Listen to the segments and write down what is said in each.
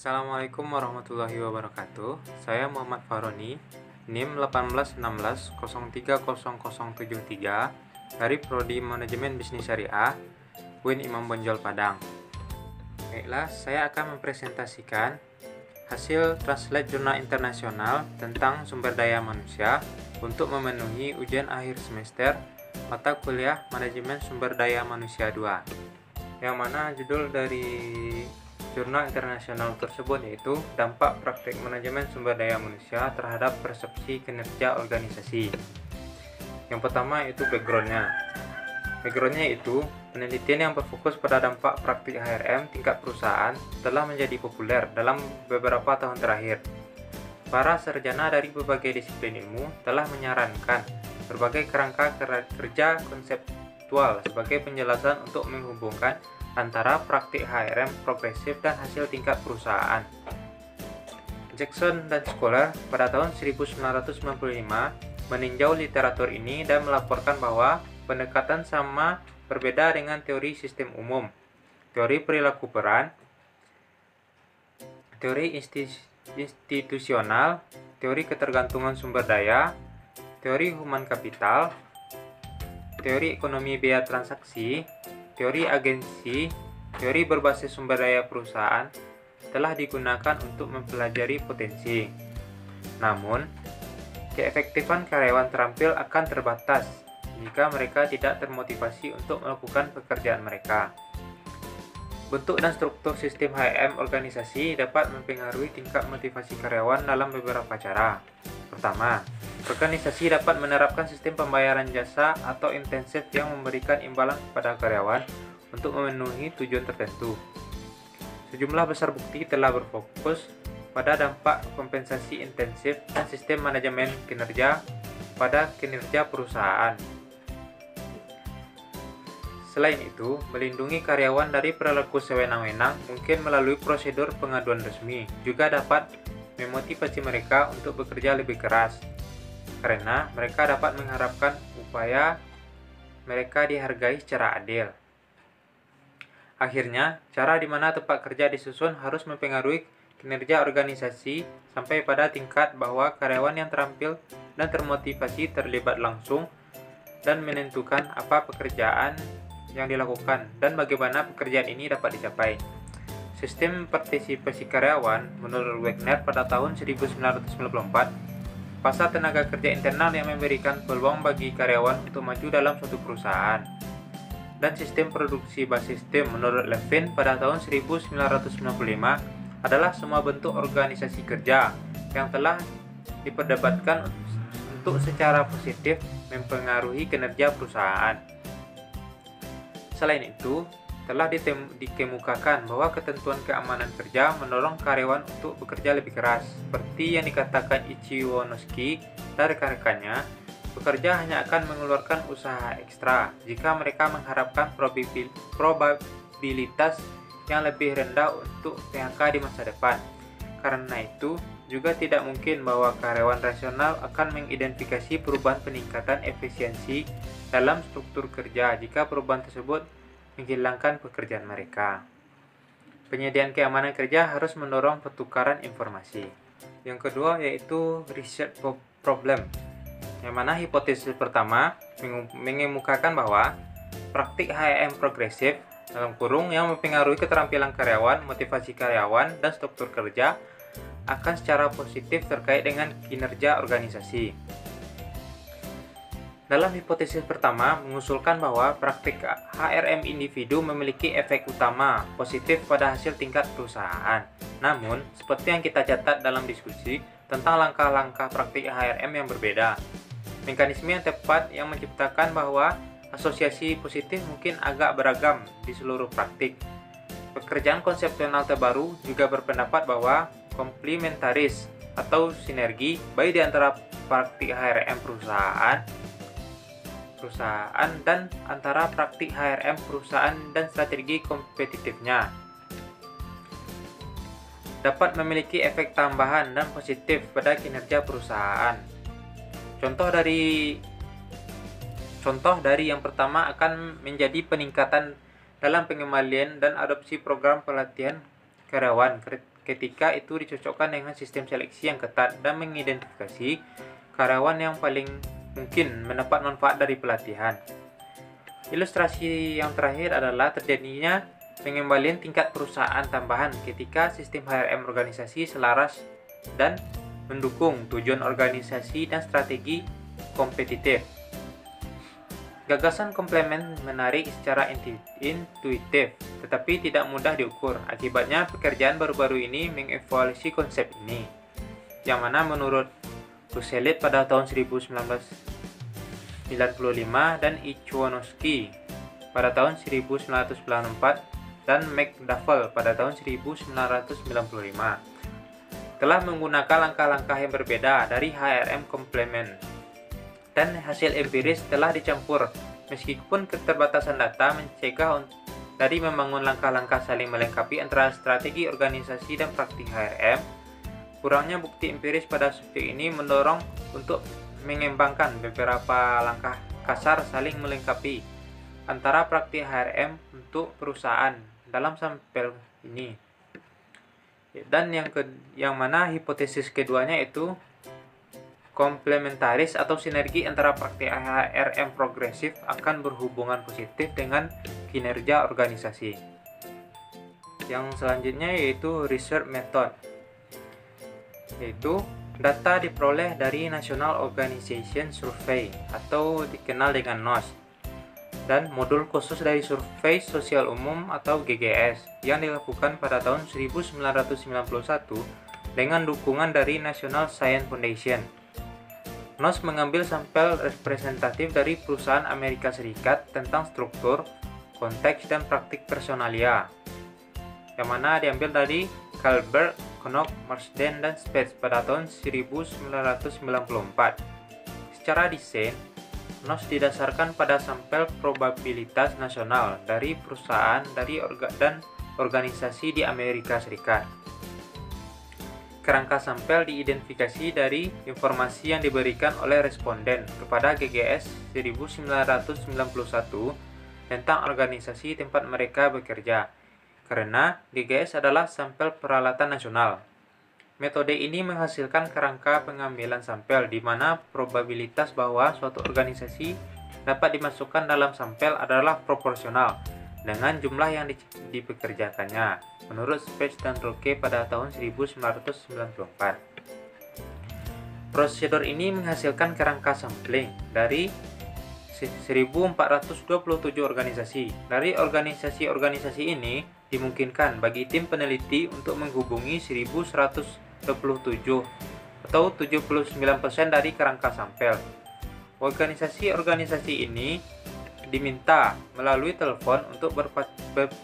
Assalamualaikum warahmatullahi wabarakatuh. Saya Muhammad Faroni, NIM 18160300073 dari Prodi Manajemen Bisnis Syariah, UIN Imam Bonjol Padang. Baiklah, saya akan mempresentasikan hasil Translate Jurnal Internasional tentang sumber daya manusia untuk memenuhi ujian akhir semester mata kuliah Manajemen Sumber Daya Manusia 2, yang mana judul dari jurnal internasional tersebut yaitu dampak praktik manajemen sumber daya manusia terhadap persepsi kinerja organisasi. Yang pertama itu backgroundnya. Backgroundnya itu penelitian yang berfokus pada dampak praktik HRM tingkat perusahaan telah menjadi populer dalam beberapa tahun terakhir. Para sarjana dari berbagai disiplin ilmu telah menyarankan berbagai kerangka kerja konseptual sebagai penjelasan untuk menghubungkan antara praktik HRM progresif dan hasil tingkat perusahaan. Jackson dan Scholar pada tahun 1995 meninjau literatur ini dan melaporkan bahwa pendekatan sama berbeda dengan teori sistem umum, teori perilaku peran, teori institusional, teori ketergantungan sumber daya, teori human capital, teori ekonomi biaya transaksi, teori agensi, teori berbasis sumber daya perusahaan telah digunakan untuk mempelajari potensi. Namun, keefektifan karyawan terampil akan terbatas jika mereka tidak termotivasi untuk melakukan pekerjaan mereka. Bentuk dan struktur sistem HRM organisasi dapat mempengaruhi tingkat motivasi karyawan dalam beberapa cara. Pertama, organisasi dapat menerapkan sistem pembayaran jasa atau intensif yang memberikan imbalan kepada karyawan untuk memenuhi tujuan tertentu. Sejumlah besar bukti telah berfokus pada dampak kompensasi intensif dan sistem manajemen kinerja pada kinerja perusahaan. Selain itu, melindungi karyawan dari perilaku sewenang-wenang mungkin melalui prosedur pengaduan resmi juga dapat memotivasi mereka untuk bekerja lebih keras, karena mereka dapat mengharapkan upaya mereka dihargai secara adil. Akhirnya, cara di mana tempat kerja disusun harus mempengaruhi kinerja organisasi sampai pada tingkat bahwa karyawan yang terampil dan termotivasi terlibat langsung dan menentukan apa pekerjaan yang dilakukan dan bagaimana pekerjaan ini dapat dicapai. Sistem partisipasi karyawan menurut Wagner pada tahun 1994, pasar tenaga kerja internal yang memberikan peluang bagi karyawan untuk maju dalam suatu perusahaan. Dan sistem produksi basis-sistem menurut Levin pada tahun 1995 adalah semua bentuk organisasi kerja yang telah diperdebatkan untuk secara positif mempengaruhi kinerja perusahaan. Selain itu, telah dikemukakan bahwa ketentuan keamanan kerja mendorong karyawan untuk bekerja lebih keras. Seperti yang dikatakan Ichiro Onoski dan rekan-rekannya, pekerja hanya akan mengeluarkan usaha ekstra jika mereka mengharapkan probabilitas yang lebih rendah untuk PHK di masa depan. Karena itu, juga tidak mungkin bahwa karyawan rasional akan mengidentifikasi perubahan peningkatan efisiensi dalam struktur kerja jika perubahan tersebut menghilangkan pekerjaan mereka. Penyediaan keamanan kerja harus mendorong pertukaran informasi. Yang kedua yaitu research problem, yang mana hipotesis pertama mengemukakan bahwa praktik HRM progresif dalam kurung yang mempengaruhi keterampilan karyawan, motivasi karyawan, dan struktur kerja akan secara positif terkait dengan kinerja organisasi. Dalam hipotesis pertama mengusulkan bahwa praktik HRM individu memiliki efek utama positif pada hasil tingkat perusahaan. Namun, seperti yang kita catat dalam diskusi tentang langkah-langkah praktik HRM yang berbeda, mekanisme yang tepat yang menciptakan bahwa asosiasi positif mungkin agak beragam di seluruh praktik. Pekerjaan konsepsional terbaru juga berpendapat bahwa komplementaris atau sinergi baik di antara praktik HRM perusahaan dan antara praktik HRM perusahaan dan strategi kompetitifnya dapat memiliki efek tambahan dan positif pada kinerja perusahaan. Contoh dari yang pertama akan menjadi peningkatan dalam pengembalian dan adopsi program pelatihan karyawan ketika itu dicocokkan dengan sistem seleksi yang ketat dan mengidentifikasi karyawan yang paling mungkin mendapat manfaat dari pelatihan. Ilustrasi yang terakhir adalah terjadinya pengembalian tingkat perusahaan tambahan ketika sistem HRM organisasi selaras dan mendukung tujuan organisasi dan strategi kompetitif. Gagasan komplement menarik secara intuitif, tetapi tidak mudah diukur. Akibatnya, pekerjaan baru-baru ini mengevaluasi konsep ini, yang mana menurut Ruselit pada tahun 1995 dan Ichwanowski pada tahun 1994 dan McDowell pada tahun 1995 telah menggunakan langkah-langkah yang berbeda dari HRM komplement. Dan hasil empiris telah dicampur, meskipun keterbatasan data mencegah dari membangun langkah-langkah saling melengkapi antara strategi organisasi dan praktik HRM. Kurangnya bukti empiris pada subjek ini mendorong untuk mengembangkan beberapa langkah kasar saling melengkapi antara praktik HRM untuk perusahaan dalam sampel ini. Dan yang mana hipotesis keduanya itu komplementaris atau sinergi antara praktik HRM progresif akan berhubungan positif dengan kinerja organisasi. Yang selanjutnya yaitu research method, yaitu data diperoleh dari National Organization Survey atau dikenal dengan NOS, dan modul khusus dari Survei Sosial Umum atau GGS yang dilakukan pada tahun 1991 dengan dukungan dari National Science Foundation. NOS mengambil sampel representatif dari perusahaan Amerika Serikat tentang struktur, konteks, dan praktik personalia, yang mana diambil dari Kalberg, Knock, Marsden, dan Spitz pada tahun 1994. Secara desain, NOS didasarkan pada sampel probabilitas nasional dari perusahaan dan organisasi di Amerika Serikat. Kerangka sampel diidentifikasi dari informasi yang diberikan oleh responden kepada GGS 1991 tentang organisasi tempat mereka bekerja, karena GGS adalah sampel peralatan nasional. Metode ini menghasilkan kerangka pengambilan sampel di mana probabilitas bahwa suatu organisasi dapat dimasukkan dalam sampel adalah proporsional dengan jumlah yang dipekerjakannya, menurut Spitz dan Roque pada tahun 1994. Prosedur ini menghasilkan kerangka sampling dari 1427 organisasi. Dari organisasi-organisasi ini dimungkinkan bagi tim peneliti untuk menghubungi 1127 atau 79% dari kerangka sampel. Organisasi-organisasi ini diminta melalui telepon untuk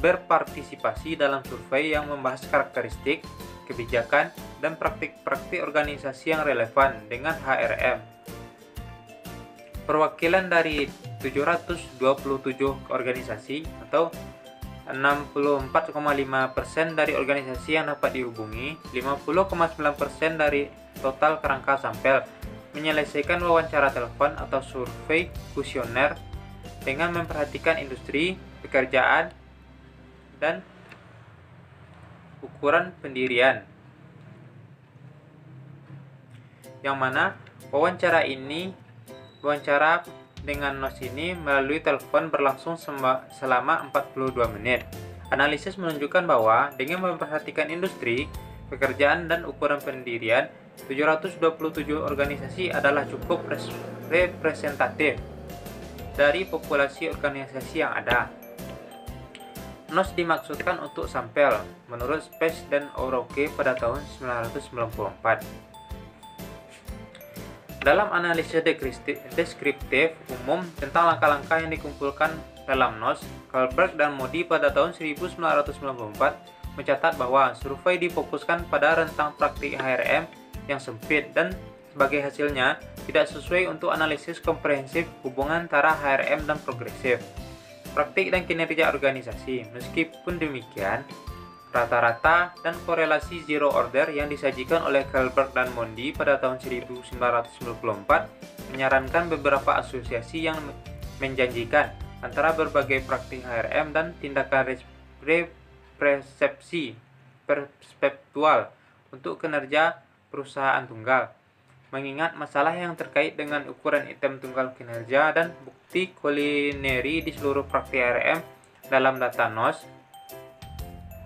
berpartisipasi dalam survei yang membahas karakteristik, kebijakan, dan praktik-praktik organisasi yang relevan dengan HRM. Perwakilan dari 727 organisasi atau 64,5% dari organisasi yang dapat dihubungi, 50,9% dari total kerangka sampel, menyelesaikan wawancara telepon atau survei kuesioner dengan memperhatikan industri, pekerjaan, dan ukuran pendirian. Yang mana wawancara dengan NOS ini melalui telepon berlangsung selama 42 menit. Analisis menunjukkan bahwa dengan memperhatikan industri, pekerjaan, dan ukuran pendirian, 727 organisasi adalah cukup representatif dari populasi organisasi yang ada. NOS dimaksudkan untuk sampel, menurut Spitz dan O'Rourke pada tahun 1994. Dalam analisis deskriptif umum tentang langkah-langkah yang dikumpulkan dalam NOS, Kalberg dan Moody pada tahun 1994 mencatat bahwa survei difokuskan pada rentang praktik HRM yang sempit dan sebagai hasilnya tidak sesuai untuk analisis komprehensif hubungan antara HRM dan progresif, praktik dan kinerja organisasi. Meskipun demikian, rata-rata dan korelasi zero order yang disajikan oleh Kalberg dan Moody pada tahun 1994 menyarankan beberapa asosiasi yang menjanjikan antara berbagai praktik HRM dan tindakan represepsi perseptual untuk kinerja perusahaan tunggal, mengingat masalah yang terkait dengan ukuran item tunggal kinerja dan bukti kulineri di seluruh praktik HRM dalam data NOS.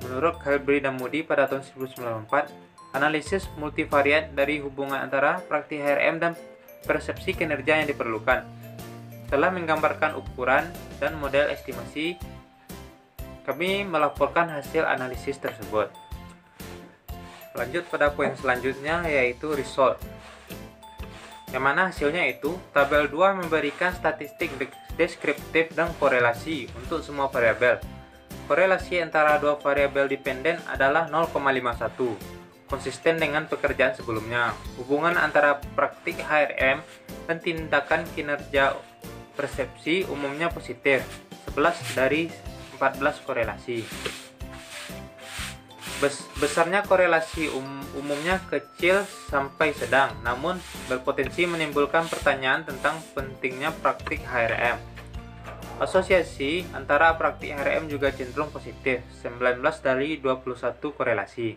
Menurut Calbri dan Moody pada tahun 1994, analisis multivariat dari hubungan antara praktik HRM dan persepsi kinerja yang diperlukan telah menggambarkan ukuran dan model estimasi. Kami melaporkan hasil analisis tersebut. Lanjut pada poin selanjutnya, yaitu result, yang mana hasilnya itu tabel 2 memberikan statistik deskriptif dan korelasi untuk semua variabel. Korelasi antara dua variabel dependen adalah 0,51, konsisten dengan pekerjaan sebelumnya. Hubungan antara praktik HRM dan tindakan kinerja persepsi umumnya positif, 11 dari 14 korelasi. Besarnya korelasi umumnya kecil sampai sedang, namun berpotensi menimbulkan pertanyaan tentang pentingnya praktik HRM. Asosiasi antara praktik HRM juga cenderung positif, 19 dari 21 korelasi.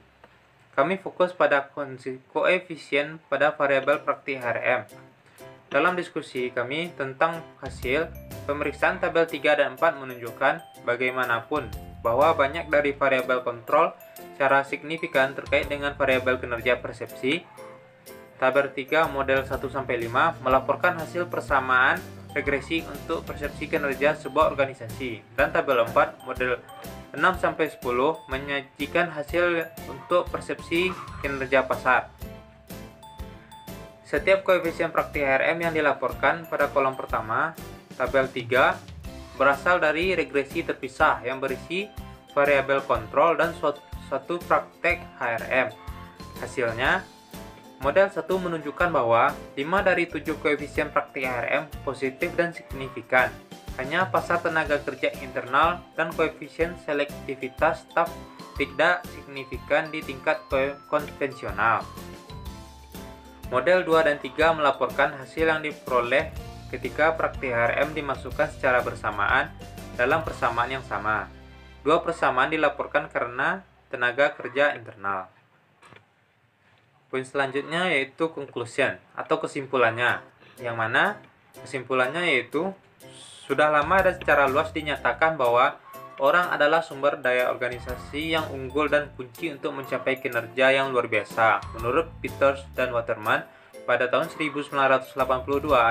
Kami fokus pada koefisien pada variabel praktik HRM. Dalam diskusi kami tentang hasil, pemeriksaan tabel 3 dan 4 menunjukkan bagaimanapun bahwa banyak dari variabel kontrol secara signifikan terkait dengan variabel kinerja persepsi. Tabel 3 model 1-5 melaporkan hasil persamaan regresi untuk persepsi kinerja sebuah organisasi, dan tabel 4 model 6-10 menyajikan hasil untuk persepsi kinerja pasar. Setiap koefisien praktik HRM yang dilaporkan pada kolom pertama, tabel 3, berasal dari regresi terpisah yang berisi variabel kontrol dan suatu praktek HRM. Hasilnya, model 1 menunjukkan bahwa 5 dari 7 koefisien praktik HRM positif dan signifikan. Hanya pasar tenaga kerja internal dan koefisien selektivitas staf tidak signifikan di tingkat konvensional. Model 2 dan 3 melaporkan hasil yang diperoleh ketika praktik HRM dimasukkan secara bersamaan dalam persamaan yang sama. Dua persamaan dilaporkan karena tenaga kerja internal. Poin selanjutnya yaitu conclusion atau kesimpulannya, yang mana kesimpulannya yaitu sudah lama dan secara luas dinyatakan bahwa orang adalah sumber daya organisasi yang unggul dan kunci untuk mencapai kinerja yang luar biasa, menurut Peters dan Waterman pada tahun 1982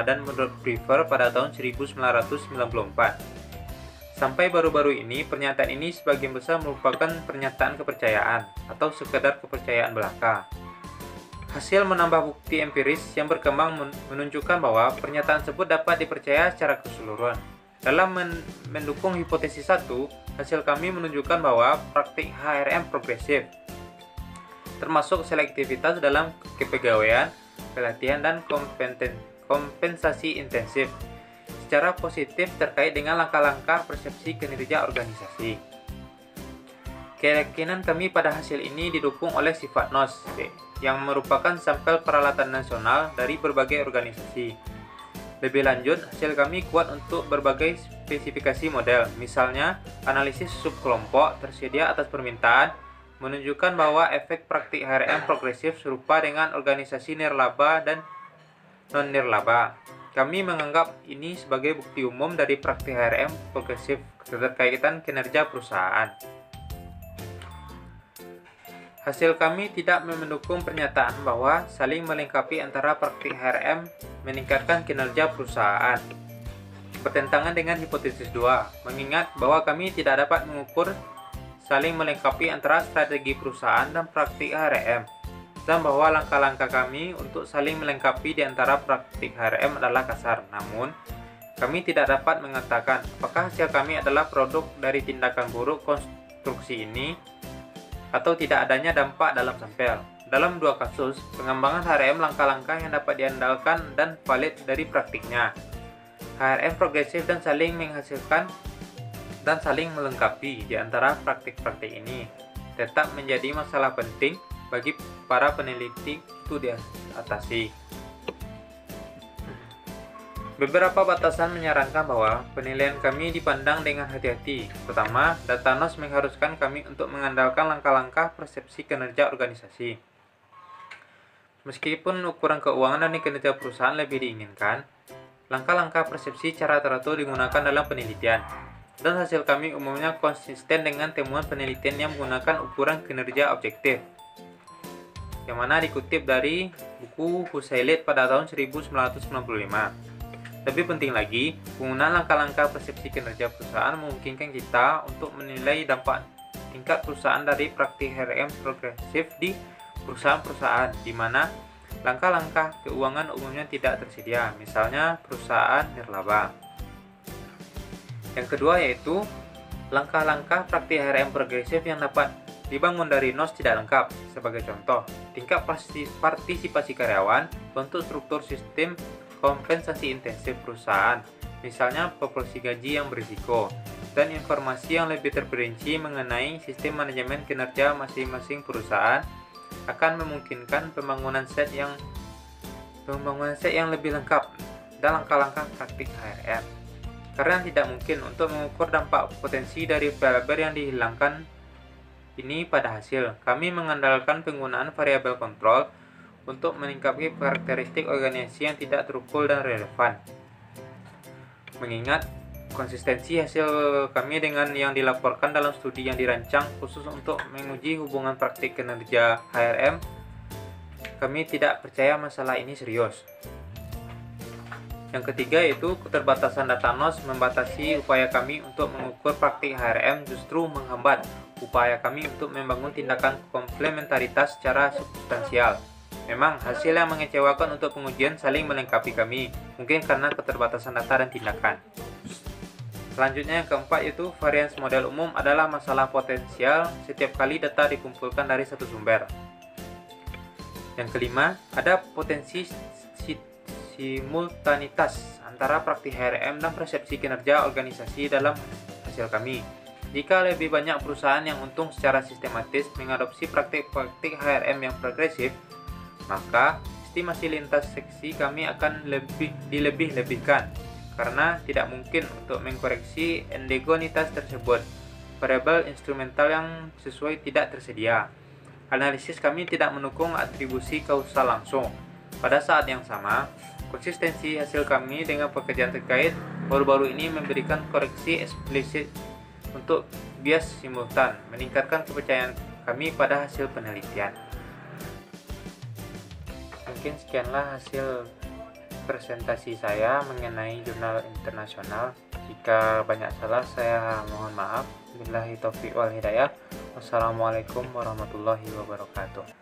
dan menurut Brewer pada tahun 1994. Sampai baru-baru ini, pernyataan ini sebagian besar merupakan pernyataan kepercayaan atau sekedar kepercayaan belaka. Hasil menambah bukti empiris yang berkembang menunjukkan bahwa pernyataan tersebut dapat dipercaya secara keseluruhan. Dalam mendukung hipotesis 1, hasil kami menunjukkan bahwa praktik HRM progresif, termasuk selektivitas dalam kepegawaian, pelatihan, dan kompensasi intensif, secara positif terkait dengan langkah-langkah persepsi kinerja organisasi. Keyakinan kami pada hasil ini didukung oleh sifat NOS, yang merupakan sampel peralatan nasional dari berbagai organisasi. Lebih lanjut, hasil kami kuat untuk berbagai spesifikasi model, misalnya analisis subkelompok tersedia atas permintaan, menunjukkan bahwa efek praktik HRM progresif serupa dengan organisasi nirlaba dan non-nirlaba. Kami menganggap ini sebagai bukti umum dari praktik HRM progresif keterkaitan kinerja perusahaan. Hasil kami tidak mendukung pernyataan bahwa saling melengkapi antara praktik HRM meningkatkan kinerja perusahaan. Bertentangan dengan hipotesis 2, mengingat bahwa kami tidak dapat mengukur saling melengkapi antara strategi perusahaan dan praktik HRM, dan bahwa langkah-langkah kami untuk saling melengkapi di antara praktik HRM adalah kasar. Namun, kami tidak dapat mengatakan apakah hasil kami adalah produk dari tindakan buruk konstruksi ini atau tidak adanya dampak dalam sampel. Dalam dua kasus, pengembangan HRM langkah-langkah yang dapat diandalkan dan valid dari praktiknya. HRM progresif dan saling menghasilkan dan saling melengkapi di antara praktik-praktik ini tetap menjadi masalah penting bagi para peneliti itu diatasi. Beberapa batasan menyarankan bahwa penilaian kami dipandang dengan hati-hati. Pertama, data NOS mengharuskan kami untuk mengandalkan langkah-langkah persepsi kinerja organisasi. Meskipun ukuran keuangan dan kinerja perusahaan lebih diinginkan, langkah-langkah persepsi cara teratur digunakan dalam penelitian, dan hasil kami umumnya konsisten dengan temuan penelitian yang menggunakan ukuran kinerja objektif, yang mana dikutip dari buku Huseilit pada tahun 1995. Lebih penting lagi, penggunaan langkah-langkah persepsi kinerja perusahaan memungkinkan kita untuk menilai dampak tingkat perusahaan dari praktik HRM progresif di perusahaan-perusahaan di mana langkah-langkah keuangan umumnya tidak tersedia, misalnya perusahaan nirlaba. Yang kedua yaitu langkah-langkah praktik HRM progresif yang dapat dibangun dari NOS tidak lengkap. Sebagai contoh, tingkat partisipasi karyawan, bentuk struktur sistem kompensasi intensif perusahaan, misalnya proporsi gaji yang berisiko, dan informasi yang lebih terperinci mengenai sistem manajemen kinerja masing-masing perusahaan akan memungkinkan pembangunan set yang lebih lengkap dan langkah-langkah praktik HRM. Karena tidak mungkin untuk mengukur dampak potensi dari variabel yang dihilangkan ini pada hasil, kami mengandalkan penggunaan variabel kontrol untuk meningkatkan karakteristik organisasi yang tidak terukur dan relevan. Mengingat konsistensi hasil kami dengan yang dilaporkan dalam studi yang dirancang khusus untuk menguji hubungan praktik kinerja HRM, kami tidak percaya masalah ini serius. Yang ketiga yaitu keterbatasan data NOS membatasi upaya kami untuk mengukur praktik HRM, justru menghambat upaya kami untuk membangun tindakan komplementaritas secara substansial. Memang hasil yang mengecewakan untuk pengujian saling melengkapi kami, mungkin karena keterbatasan data dan tindakan. Selanjutnya yang keempat yaitu variance model umum adalah masalah potensial setiap kali data dikumpulkan dari satu sumber. Yang kelima, ada potensi simultanitas antara praktik HRM dan persepsi kinerja organisasi dalam hasil kami. Jika lebih banyak perusahaan yang untung secara sistematis mengadopsi praktik-praktik HRM yang progresif, maka estimasi lintas seksi kami akan dilebih-lebihkan, karena tidak mungkin untuk mengkoreksi endogenitas tersebut. Variabel instrumental yang sesuai tidak tersedia. Analisis kami tidak mendukung atribusi kausal langsung. Pada saat yang sama, konsistensi hasil kami dengan pekerjaan terkait baru-baru ini memberikan koreksi eksplisit untuk bias simultan, meningkatkan kepercayaan kami pada hasil penelitian. Mungkin sekianlah hasil presentasi saya mengenai jurnal internasional. Jika banyak salah, saya mohon maaf. Billahi taufiq wal hidayah. Wassalamualaikum warahmatullahi wabarakatuh.